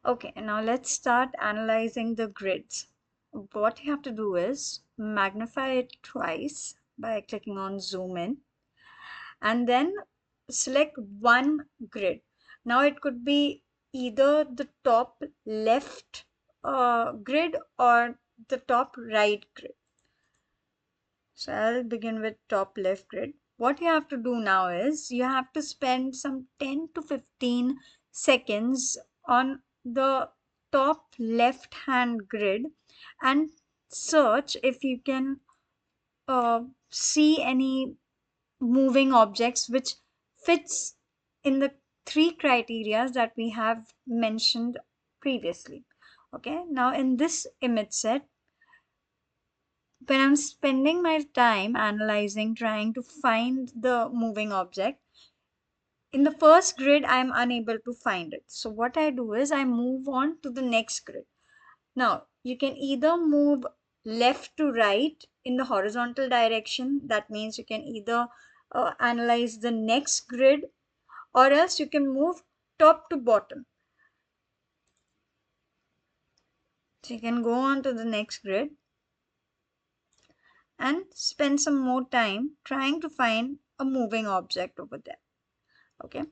Okay, now let's start analyzing the grids. What you have to do is magnify it twice by clicking on zoom in and then select one grid. Now it could be either the top left grid or the top right grid. So I'll begin with top left grid. What you have to do now is you have to spend some 10 to 15 seconds on the top left hand grid and search if you can see any moving objects which fits in the three criteria that we have mentioned previously. Okay, now in this image set, when I'm spending my time analyzing, trying to find the moving object, in the first grid, I'm unable to find it. So what I do is I move on to the next grid. Now, you can either move left to right in the horizontal direction. That means you can either analyze the next grid, or else you can move top to bottom. So you can go on to the next grid and spend some more time trying to find a moving object over there. Okay,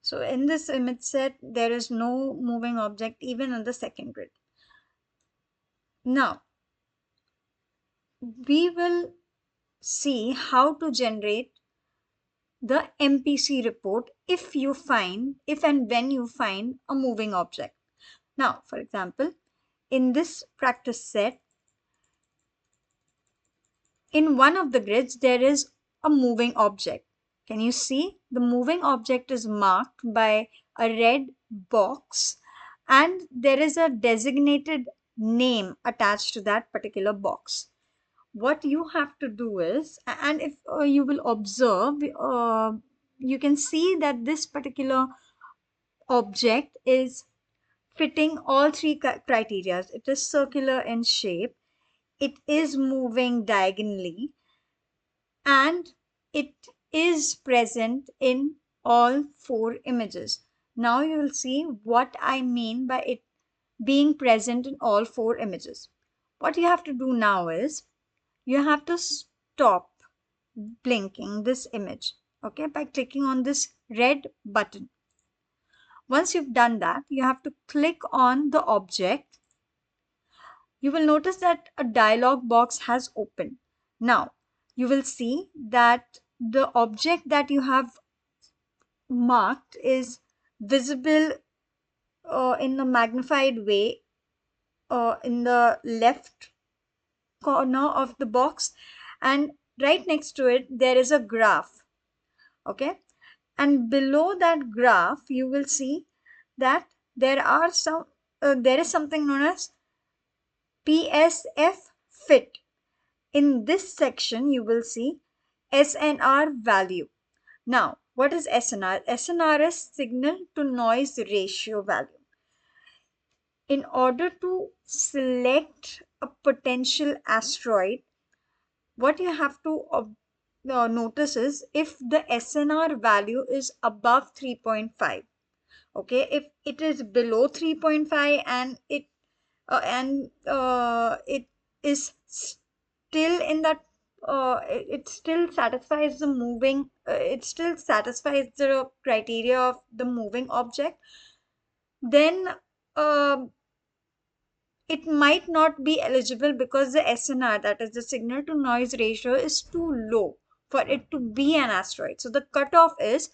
so in this image set there is no moving object even on the second grid. Now we will see how to generate the MPC report if and when you find a moving object. Now for example, in this practice set, in one of the grids there is a moving object. Can you see? The moving object is marked by a red box and there is a designated name attached to that particular box. What you have to do is, and if you will observe, you can see that this particular object is fitting all three criteria. It is circular in shape, it is moving diagonally, and it is present in all four images. Now you will see what I mean by it being present in all four images. What you have to do now is you have to stop blinking this image, okay, by clicking on this red button. Once you've done that, you have to click on the object. You will notice that a dialog box has opened. Now you will see that the object that you have marked is visible in a magnified way in the left corner of the box, and right next to it there is a graph. Okay, and below that graph you will see that there is something known as PSF fit. In this section you will see SNR value. Now what is SNR? SNR is signal to noise ratio value. In order to select a potential asteroid, what you have to notice is if the SNR value is above 3.5. Okay, if it is below 3.5 and it is still in that it still satisfies the moving it still satisfies the criteria of the moving object, then uh, it might not be eligible because the SNR, that is the signal to noise ratio, is too low for it to be an asteroid. So the cutoff is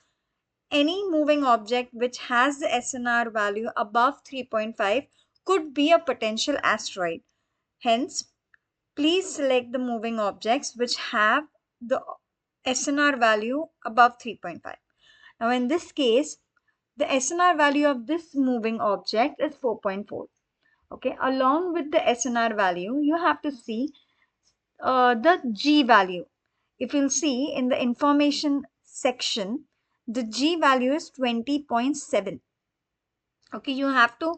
any moving object which has the SNR value above 3.5 could be a potential asteroid. Hence, please select the moving objects which have the SNR value above 3.5. Now in this case, the SNR value of this moving object is 4.4. Okay, along with the SNR value, you have to see the G value. If you'll see in the information section, the G value is 20.7. Okay, you have to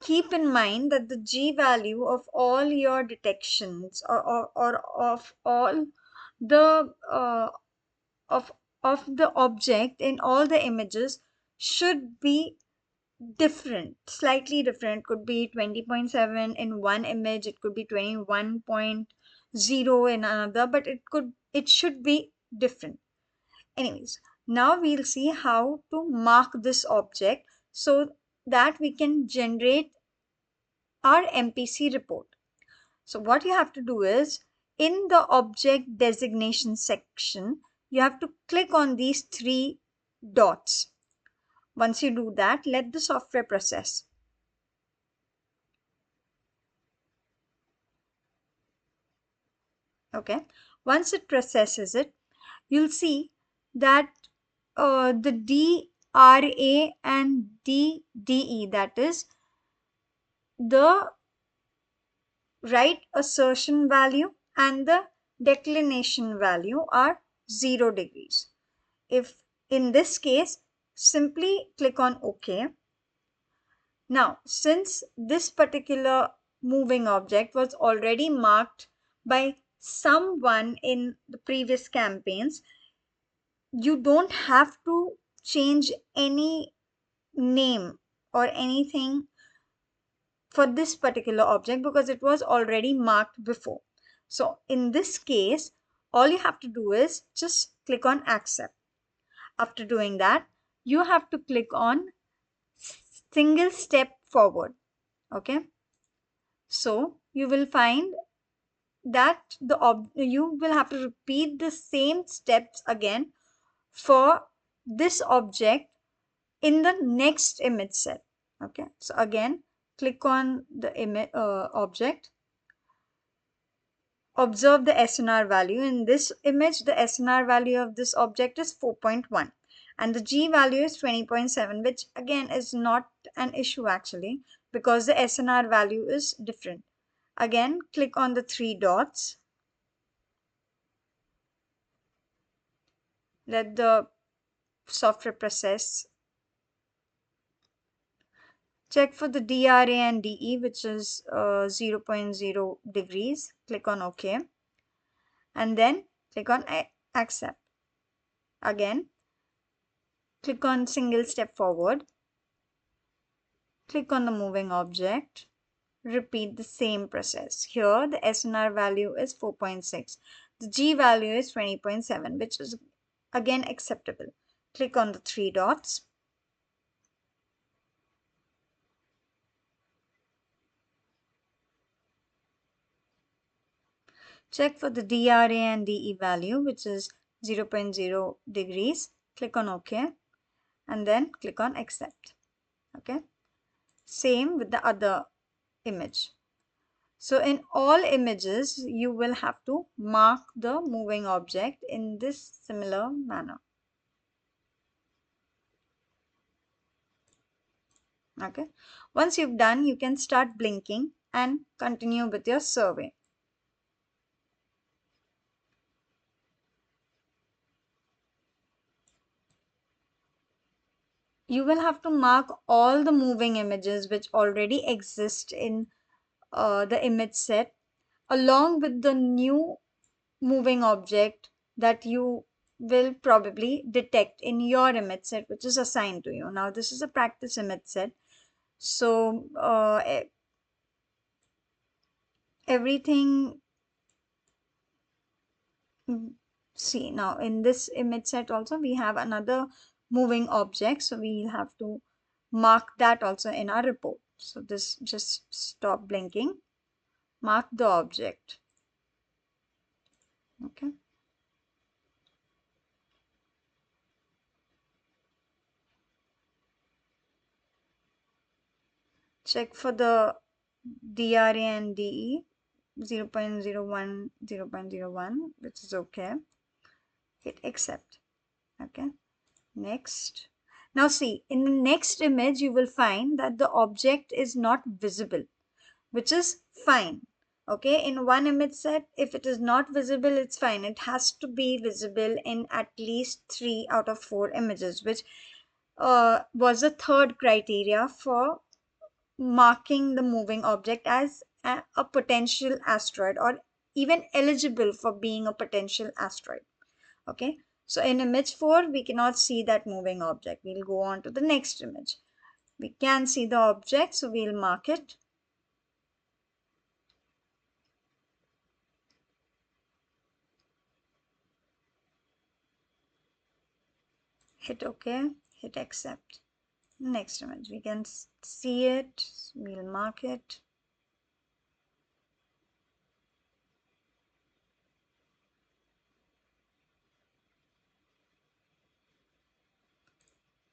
keep in mind that the G value of all your detections or of all the of the object in all the images should be different, slightly different. Could be 20.7 in one image, it could be 21.0 in another, but it should be different. Anyways, now we'll see how to mark this object so that we can generate our MPC report. So what you have to do is, in the object designation section, you have to click on these three dots. Once you do that, let the software process. Okay. Once it processes it, you'll see that the DRA and DDE, that is the right assertion value and the declination value, are 0 degrees. If in this case, simply click on OK. Now, since this particular moving object was already marked by someone in the previous campaigns, you don't have to change any name or anything for this particular object because it was already marked before. So in this case, all you have to do is just click on accept. After doing that, you have to click on single step forward. Okay. So you will find that you will have to repeat the same steps again for this object in the next image set. Okay, so again, click on the image object. Observe the SNR value. In this image, the SNR value of this object is 4.1 and the G value is 20.7, which again is not an issue actually because the SNR value is different. Again, click on the three dots. Let the software process. Check for the DRA and DE, which is 0.0 degrees. Click on OK. And then click on accept. Again, click on single step forward. Click on the moving object. Repeat the same process. Here, the SNR value is 4.6. The G value is 20.7, which is again acceptable. Click on the three dots. Check for the DRA and DE value, which is 0.0 degrees. Click on OK and then click on accept. Okay. Same with the other image. So in all images, you will have to mark the moving object in this similar manner. Okay. Once you've done, you can start blinking and continue with your survey. You will have to mark all the moving images which already exist in the image set along with the new moving object that you will probably detect in your image set which is assigned to you. Now this is a practice image set, so everything, see, now in this image set also we have another moving object, so we'll have to mark that also in our report. So this, just stop blinking, mark the object. Okay. Check for the DRA and DE 0.01, 0.01, which is okay. Hit accept. Okay. Next. Now see, in the next image, you will find that the object is not visible, which is fine. Okay. In one image set, if it is not visible, it's fine. It has to be visible in at least 3 out of 4 images, which was the third criteria for marking the moving object as a potential asteroid or even eligible for being a potential asteroid. Okay, so in image 4 we cannot see that moving object. We'll go on to the next image. We can see the object, so we'll mark it. Hit OK, hit accept. Next image, we can see it, so we'll mark it.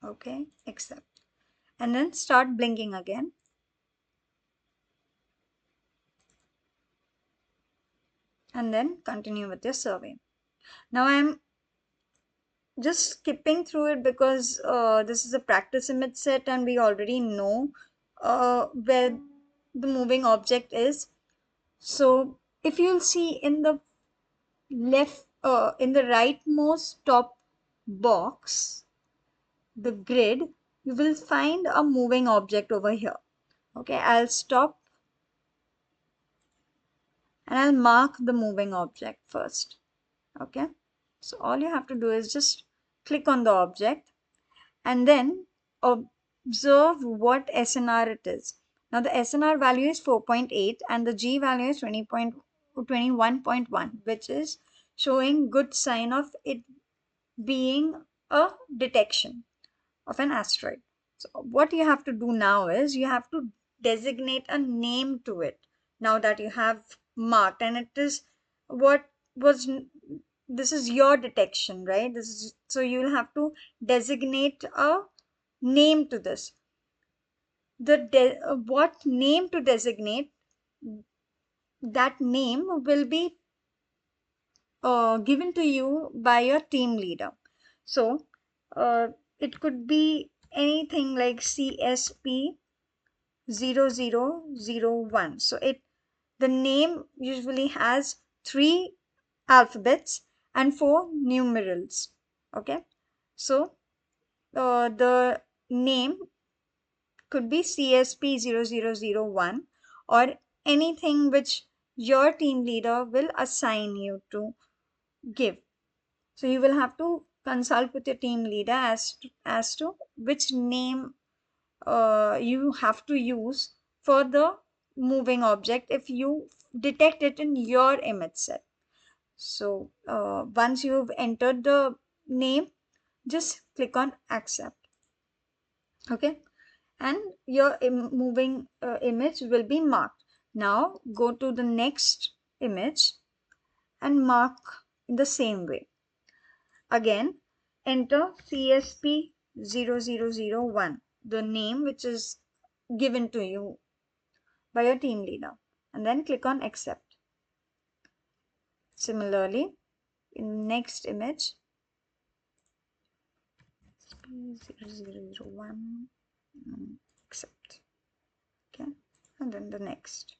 OK, accept. And then start blinking again. And then continue with your survey. Now I'm just skipping through it because this is a practice image set and we already know where the moving object is. So if you'll see in the in the rightmost top box, the grid, you will find a moving object over here. Okay, I'll stop and I'll mark the moving object first. Okay, so all you have to do is just click on the object and then observe what SNR it is. Now the SNR value is 4.8 and the G value is 21.1, which is showing good sign of it being a detection of an asteroid. So what you have to do now is you have to designate a name to it now that you have marked, and it is what was this is your detection, right? This is, so you'll have to designate a name to this. What name to designate, that name will be given to you by your team leader. So it could be anything like CSP 0001. So the name usually has 3 alphabets and 4 numerals. Okay, so the name could be CSP 0001 or anything which your team leader will assign you to give. So you will have to consult with your team leader as to which name you have to use for the moving object if you detect it in your image set. So once you've entered the name, just click on accept. Okay, and your moving image will be marked. Now go to the next image and mark in the same way. Again, enter CSP 0001, the name which is given to you by your team leader, and then click on accept. Similarly, in the next image, 0001, accept. Okay, and then the next.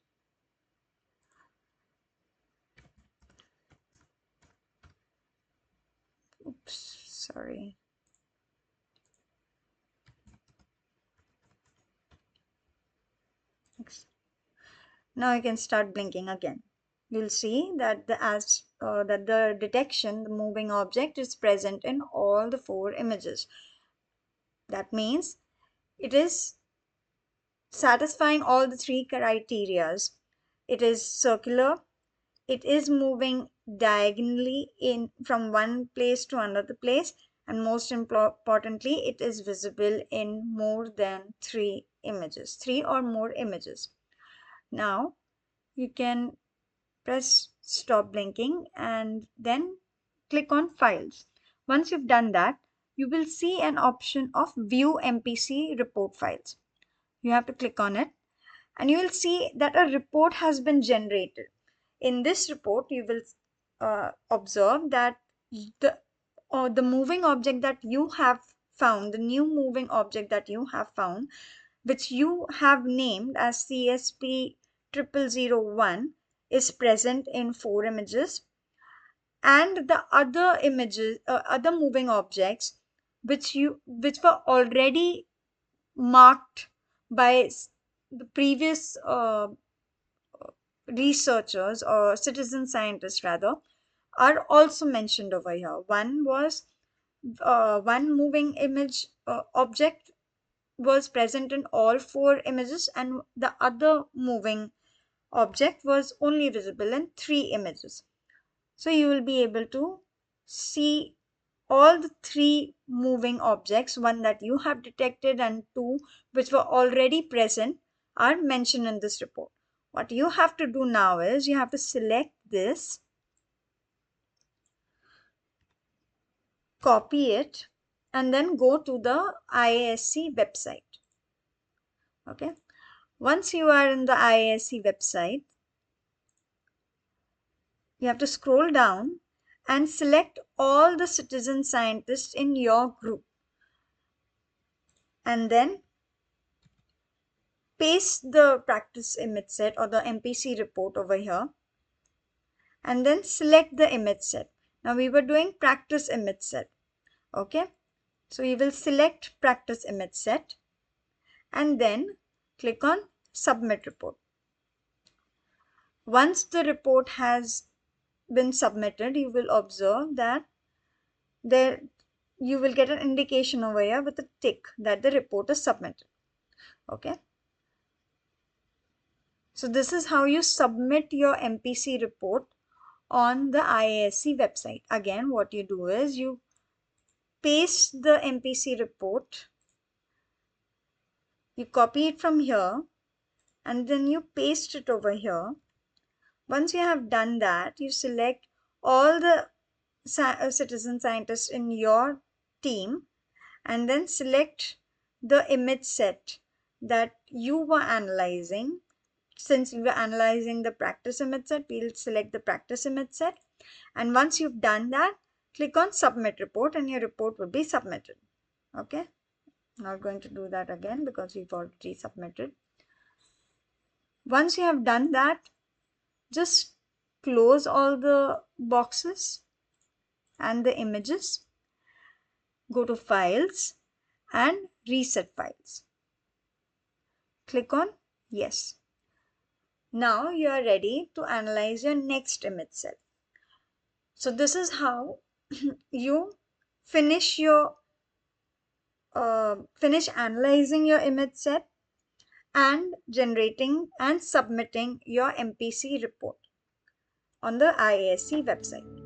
Oops, sorry. Next. Now you can start blinking again. You'll see that the detection, the moving object, is present in all the 4 images. That means it is satisfying all the 3 criterias. It is circular, it is moving diagonally in from one place to another place, and most importantly, it is visible in more than 3 images, 3 or more images. Now you can press stop blinking and then click on files. Once you've done that, you will see an option of view MPC report files. You have to click on it and you will see that a report has been generated. In this report, you will observe that the moving object that you have found, the new moving object that you have found, which you have named as CSP 0001, is present in 4 images, and the other images, other moving objects, which were already marked by the previous researchers or citizen scientists rather, are also mentioned over here. One was one moving image object was present in all four images, and the other moving object was only visible in three images. So you will be able to see all the three moving objects, one that you have detected and two which were already present, are mentioned in this report. What you have to do now is you have to select this, copy it, and then go to the IASC website. Okay. Once you are in the IASC website, you have to scroll down and select all the citizen scientists in your group, and then paste the practice image set or the MPC report over here, and then select the image set. Now we were doing practice image set. Okay, so you will select practice image set and then click on submit report. Once the report has been submitted, you will observe that there you will get an indication over here with a tick that the report is submitted. Okay, so this is how you submit your MPC report on the IASC website. Again, what you do is you paste the MPC report, you copy it from here, and then you paste it over here. Once you have done that, you select all the citizen scientists in your team and then select the image set that you were analyzing. Since we were analyzing the practice image set, we'll select the practice image set. And once you've done that, click on submit report and your report will be submitted. Okay, not going to do that again because we've already submitted. Once you have done that, just close all the boxes and the images, go to files and reset files. Click on yes. Now you are ready to analyze your next image set. So this is how you finish analyzing your image set and generating and submitting your MPC report on the IASC website.